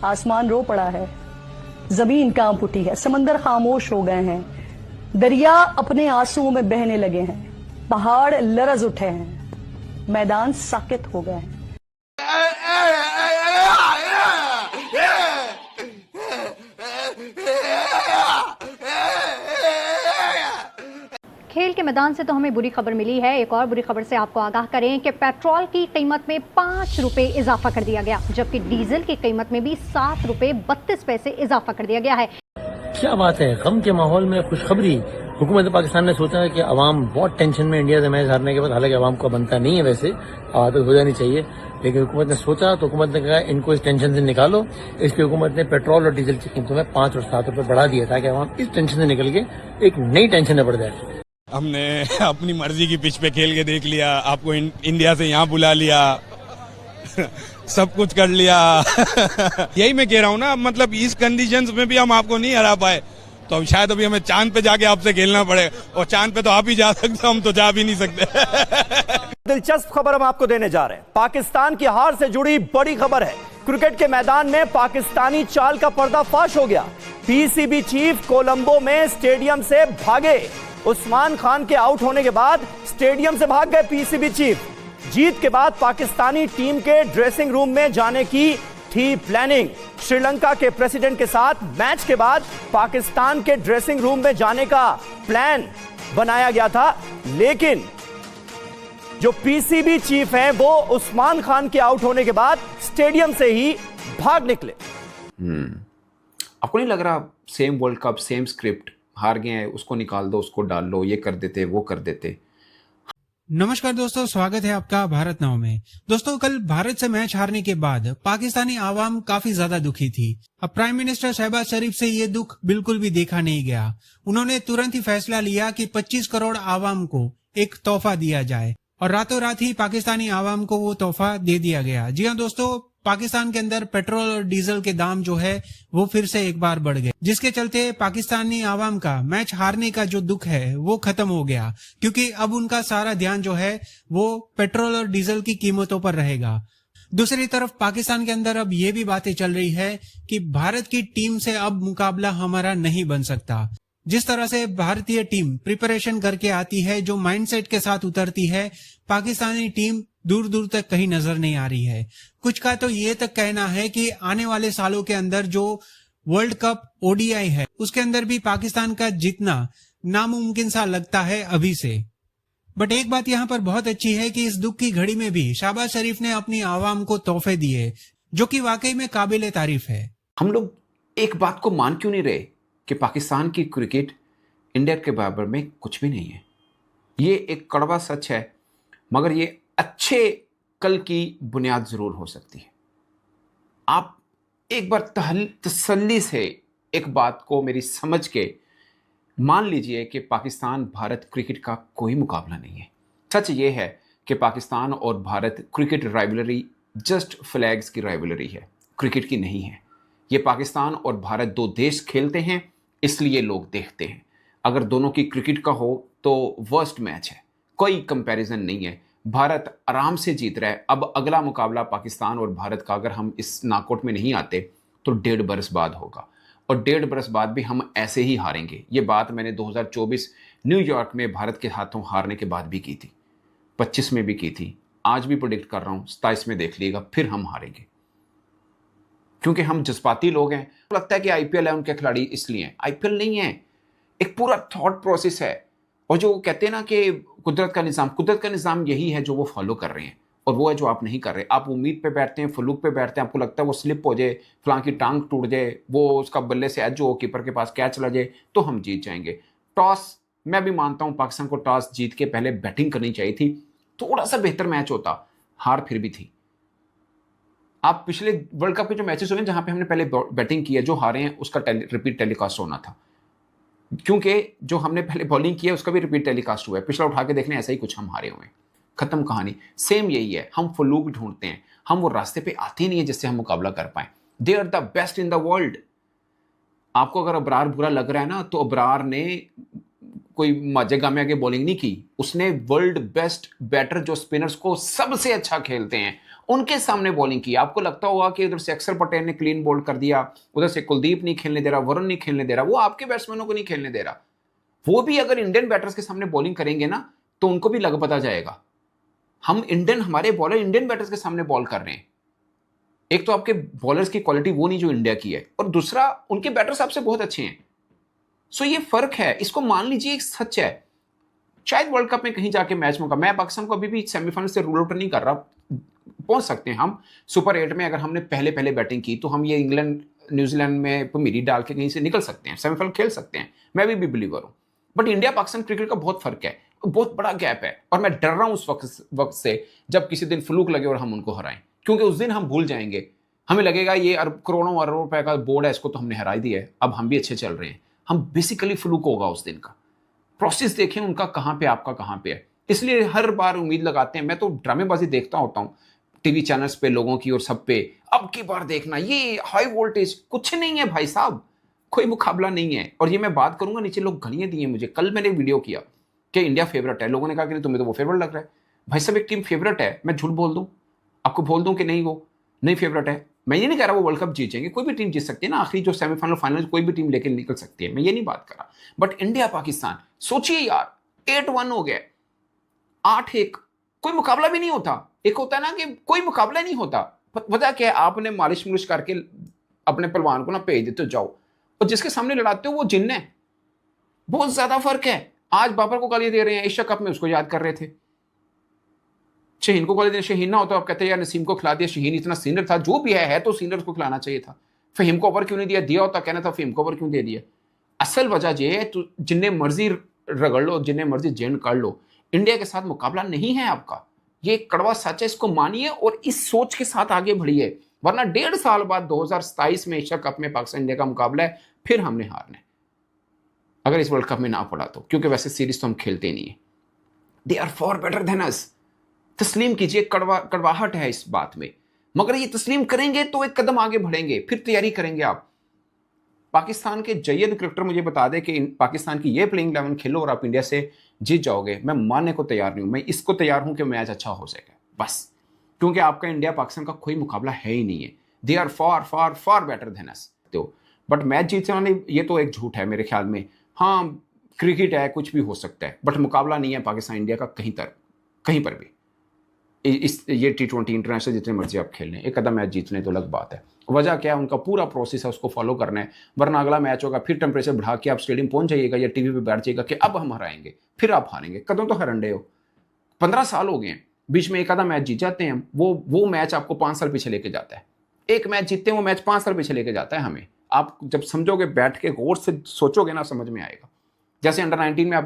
आसमान रो पड़ा है, जमीन कांप उठी है, समंदर खामोश हो गए हैं, दरिया अपने आंसुओं में बहने लगे हैं, पहाड़ लरज उठे हैं, मैदान साकित हो गए हैं। खेल के मैदान से तो हमें बुरी खबर मिली है। एक और बुरी खबर से आपको आगाह करें कि पेट्रोल की कीमत में 5 रुपए इजाफा कर दिया गया, जबकि डीजल की कीमत में भी 7 रुपए 32 पैसे इजाफा कर दिया गया है। क्या बात है, गम के माहौल में खुशखबरी। हुकूमत पाकिस्तान ने सोचा है कि अवाम बहुत टेंशन में इंडिया से मैच हारने के बाद, हालांकि अवाम को बनता नहीं है, वैसे आदत हो जानी चाहिए, लेकिन हुकूमत ने सोचा तो हुकूमत ने कहा इनको इस टेंशन से निकालो। इसलिए हुकूमत ने पेट्रोल और डीजल की कीमतों में 5 और 7 रुपए बढ़ा दिया ताकि अवाम इस टेंशन से निकल के एक नई टेंशन में पड़ जाए। हमने अपनी मर्जी की पिच पे खेल के देख लिया, आपको इंडिया से यहाँ बुला लिया, सब कुछ कर लिया। यही मैं कह रहा हूँ ना, मतलब इस कंडीशंस में भी हम आपको नहीं हरा पाए, तो अब शायद अभी हमें चांद पे जाके आपसे खेलना पड़े, और चांद पे तो आप ही जा सकते, हम तो जा भी नहीं सकते। दिलचस्प खबर हम आपको देने जा रहे हैं। पाकिस्तान की हार से जुड़ी बड़ी खबर है। क्रिकेट के मैदान में पाकिस्तानी चाल का पर्दाफाश हो गया। पीसीबी चीफ कोलंबो में स्टेडियम से भागे। उस्मान खान के आउट होने के बाद स्टेडियम से भाग गए पीसीबी चीफ। जीत के बाद पाकिस्तानी टीम के ड्रेसिंग रूम में जाने की थी प्लानिंग। श्रीलंका के प्रेसिडेंट के साथ मैच के बाद पाकिस्तान के ड्रेसिंग रूम में जाने का प्लान बनाया गया था, लेकिन जो पीसीबी चीफ हैं वो उस्मान खान के आउट होने के बाद स्टेडियम से ही भाग निकले। आपको नहीं लग रहा same world cup same script, हार गए हैं उसको निकाल दो, उसको डाल लो, ये कर देते वो कर देते। नमस्कार दोस्तों, स्वागत है आपका भारत नाउ में। दोस्तों, कल भारत से मैच हारने के बाद पाकिस्तानी आवाम काफी ज्यादा दुखी थी। अब प्राइम मिनिस्टर शहबाज शरीफ से ये दुख बिल्कुल भी देखा नहीं गया। उन्होंने तुरंत ही फैसला लिया कि 25 करोड़ आवाम को एक तोहफा दिया जाए, और रातों रात ही पाकिस्तानी आवाम को वो तोहफा दे दिया गया। जी हाँ दोस्तों, पाकिस्तान के अंदर पेट्रोल और डीजल के दाम जो है वो फिर से एक बार बढ़ गए, जिसके चलते पाकिस्तानी आवाम का मैच हारने का जो दुख है वो खत्म हो गया, क्योंकि अब उनका सारा ध्यान जो है वो पेट्रोल और डीजल की कीमतों पर रहेगा। दूसरी तरफ पाकिस्तान के अंदर अब ये भी बातें चल रही है कि भारत की टीम से अब मुकाबला हमारा नहीं बन सकता। जिस तरह से भारतीय टीम प्रिपरेशन करके आती है, जो माइंडसेट के साथ उतरती है, पाकिस्तानी टीम दूर दूर तक कहीं नजर नहीं आ रही है। कुछ का तो ये तक कहना है कि आने वाले सालों के अंदर जो वर्ल्ड कप ओडीआई है उसके अंदर भी पाकिस्तान का जीतना नामुमकिन सा लगता है अभी से। बट एक बात यहाँ पर बहुत अच्छी है कि इस दुख की घड़ी में भी शहबाज शरीफ ने अपनी आवाम को तोहफे दिए, जो कि वाकई में काबिल तारीफ है। हम लोग एक बात को मान क्यों नहीं रहे कि पाकिस्तान की क्रिकेट इंडिया के बराबर में कुछ भी नहीं है। ये एक कड़वा सच है, मगर ये अच्छे कल की बुनियाद जरूर हो सकती है। आप एक बार तसल्ली से एक बात को मेरी समझ के मान लीजिए कि पाकिस्तान भारत क्रिकेट का कोई मुकाबला नहीं है। सच ये है कि पाकिस्तान और Bharat cricket rivalry just flags की राइवलरी है, क्रिकेट की नहीं है। ये पाकिस्तान और भारत दो देश खेलते हैं, इसलिए लोग देखते हैं। अगर दोनों की क्रिकेट का हो तो वर्स्ट मैच है, कोई कंपैरिजन नहीं है। भारत आराम से जीत रहा है। अब अगला मुकाबला पाकिस्तान और भारत का अगर हम इस नॉकआउट में नहीं आते तो 1.5 बरस बाद होगा, और 1.5 बरस बाद भी हम ऐसे ही हारेंगे। ये बात मैंने 2024 न्यूयॉर्क में भारत के हाथों हारने के बाद भी की थी, 25 में भी की थी, आज भी प्रेडिक्ट कर रहा हूँ 27 में देख लीजिएगा, फिर हम हारेंगे। क्योंकि हम जज्बाती लोग हैं। लगता है कि आईपीएल है उनके खिलाड़ी इसलिए हैं। आईपीएल नहीं है, एक पूरा थॉट प्रोसेस है। और जो कहते हैं ना कि कुदरत का निज़ाम यही है जो वो फॉलो कर रहे हैं, और वो है जो आप नहीं कर रहे। आप उम्मीद पे बैठते हैं, फलूक पे बैठते हैं, आपको लगता है वो स्लिप हो जाए, फलां की टांग टूट जाए, वो उसका बल्ले से एज हो, कीपर के पास कैच चला जाए तो हम जीत जाएंगे। टॉस, मैं भी मानता हूँ पाकिस्तान को टॉस जीत के पहले बैटिंग करनी चाहिए थी, थोड़ा सा बेहतर मैच होता, हार फिर भी थी। आप पिछले वर्ल्ड कप के जो मैचेस हुए जहां पे हमने पहले बैटिंग की है, जो हारे हैं उसका रिपीट टेलीकास्ट होना था, क्योंकि जो हमने पहले बॉलिंग की है उसका भी रिपीट टेलीकास्ट हुआ है। पिछला उठा के देखने ऐसा ही कुछ हम हारे हुए हैं, खत्म कहानी। सेम यही है, हम फलूक ढूंढते हैं, हम वो रास्ते पे आते नहीं है जिससे हम मुकाबला कर पाए। They are the best in the world. आपको अगर अबरार बुरा लग रहा है ना, तो अबरार ने कोई माजे गामे आगे बॉलिंग नहीं की, उसने वर्ल्ड बेस्ट बैटर जो स्पिनर्स को सबसे अच्छा खेलते हैं उनके सामने बॉलिंग की। आपको लगता होगा कि उधर से अक्षर पटेल ने क्लीन बोल्ड कर दिया, उधर से कुलदीप नहीं खेलने दे रहा, वरुण नहीं खेलने दे रहा, वो आपके बैट्समैनों को नहीं खेलने दे रहा। वो भी अगर इंडियन बैटर्स के सामने बॉलिंग करेंगे ना तो उनको भी लग पता जाएगा हमारे बॉलर इंडियन बैटर्स के सामने बॉल कर रहे हैं। एक तो आपके बॉलर्स की क्वालिटी वो नहीं जो इंडिया की है, और दूसरा उनके बैटर्स आपसे बहुत अच्छे हैं। सो ये फर्क है, इसको मान लीजिए एक सच है। शायद वर्ल्ड कप में कहीं जाके मैच मौका, मैं पाकिस्तान को अभी भी सेमीफाइनल से रूल आउट नहीं कर रहा, पहुंच सकते हैं हम सुपर 8 में। अगर हमने पहले बैटिंग की तो हम ये इंग्लैंड न्यूजीलैंड में मिरी डाल के कहीं से निकल सकते हैं, सेमीफाइनल खेल सकते हैं, मैं भी बिलीवर हूं। बट इंडिया पाकिस्तान क्रिकेट का बहुत फर्क है, बहुत बड़ा गैप है, और मैं डर रहा हूं उस वक्त से जब किसी दिन फ्लूक लगे और हम उनको हराएं, क्योंकि उस दिन हम भूल जाएंगे, हमें लगेगा ये करोड़ों अरबों रुपए का बोर्ड है, इसको तो हमने हरा दिया है, अब हम भी अच्छे चल रहे हैं। हम बेसिकली फ्लूक होगा उस दिन का। प्रोसेस देखें उनका कहां पे, आपका कहां पे है। इसलिए हर बार उम्मीद लगाते हैं, मैं तो ड्रामेबाजी देखता होता हूं टीवी चैनल्स पे लोगों की और सब पे, अब की बार देखना ये हाई वोल्टेज, कुछ नहीं है भाई साहब, कोई मुकाबला नहीं है। और ये मैं बात करूंगा, नीचे लोग गालियां दिए मुझे। कल मैंने वीडियो किया कि इंडिया फेवरेट है, लोगों ने कहा कि नहीं तुम्हें तो वो फेवरेट लग रहा है। भाई साहब एक टीम फेवरेट है, मैं झूठ बोल दूं आपको, बोल दूं कि नहीं वो नहीं फेवरेट है। मैं ये नहीं कह रहा वो वर्ल्ड कप जीतेंगे, कोई भी टीम जीत सकती है ना, आखिरी जो सेमीफाइनल फाइनल कोई भी टीम लेके निकल सकती है, मैं ये नहीं बात कर रहा। बट इंडिया पाकिस्तान सोचिए यार, 8-1 हो गया, 8-1, कोई मुकाबला भी नहीं होता। एक होता है ना कि कोई मुकाबला नहीं होता, पता क्या है, आपने मालिश मुलिश करके अपने पहलवान को ना भेज देते हो, जाओ, और जिसके सामने लड़ाते हो वो जिन्न है। बहुत ज्यादा फर्क है। आज बाबर को गाली दे रहे हैं, एशिया कप में उसको याद कर रहे थे। शहीन को गाली दे, शहीन ना होता, आप कहते हैं यार नसीम को खिला दिया, शहीन इतना सीनियर था, जो भी है तो सीनियर को खिलाना चाहिए था। फहीम को ओवर क्यों नहीं दिया होता, कहना था फहीम को ओवर क्यों दे दिया। असल वजह यह है, तो जिन्ने मर्जी रगड़ लो, जिन्ने मर्जी जेन कर लो, इंडिया के साथ मुकाबला नहीं है आपका। ये कड़वा सच है, इसको मानिए और इस सोच के साथ आगे बढ़िए, वरना 1.5 साल बाद 2027 में एशिया कप में पाकिस्तान इंडिया का मुकाबला है, फिर हमने हारना है अगर इस वर्ल्ड कप में ना पड़ा तो, क्योंकि वैसे सीरीज तो हम खेलते ही नहीं है। They are far better than us. तस्लीम कीजिए, कड़वाहट है इस बात में, मगर ये तस्लीम करेंगे तो एक कदम आगे बढ़ेंगे, फिर तैयारी करेंगे आप। पाकिस्तान के जयद क्रिकेटर मुझे बता दे कि पाकिस्तान की ये प्लेइंग 11 खेलो और आप इंडिया से जीत जाओगे, मैं मानने को तैयार नहीं हूं। मैं इसको तैयार हूं कि मैच अच्छा हो जाएगा बस, क्योंकि आपका इंडिया पाकिस्तान का कोई मुकाबला है ही नहीं है। They are far far far better than us. तो बट मैच जीतने वाले, ये तो एक झूठ है मेरे ख्याल में। हाँ क्रिकेट है, कुछ भी हो सकता है, बट मुकाबला नहीं है पाकिस्तान इंडिया का कहीं पर भी। इस ये T20 इंटरनेशनल जितने मर्जी आप खेल लें, एक कदम मैच जीतने तो अलग बात है। वजह क्या है, उनका पूरा प्रोसेस है, उसको फॉलो करना है, वरना अगला मैच होगा फिर टेम्परेचर बढ़ा के आप स्टेडियम पहुंच जाइएगा या टीवी पे बैठ जाइएगा कि अब हम हराएंगे, फिर आप हारेंगे। कदम तो हरंडे हो, 15 साल हो गए हैं, बीच में एक आधा मैच जीत जाते हैं, वो मैच आपको 5 साल पीछे लेके जाता है। एक मैच जीतते हैं, वो मैच 5 साल पीछे लेके जाता है हमें। आप जब समझोगे, बैठ के गौर से सोचोगे ना, समझ में आएगा। जैसे अंडर 19 में आप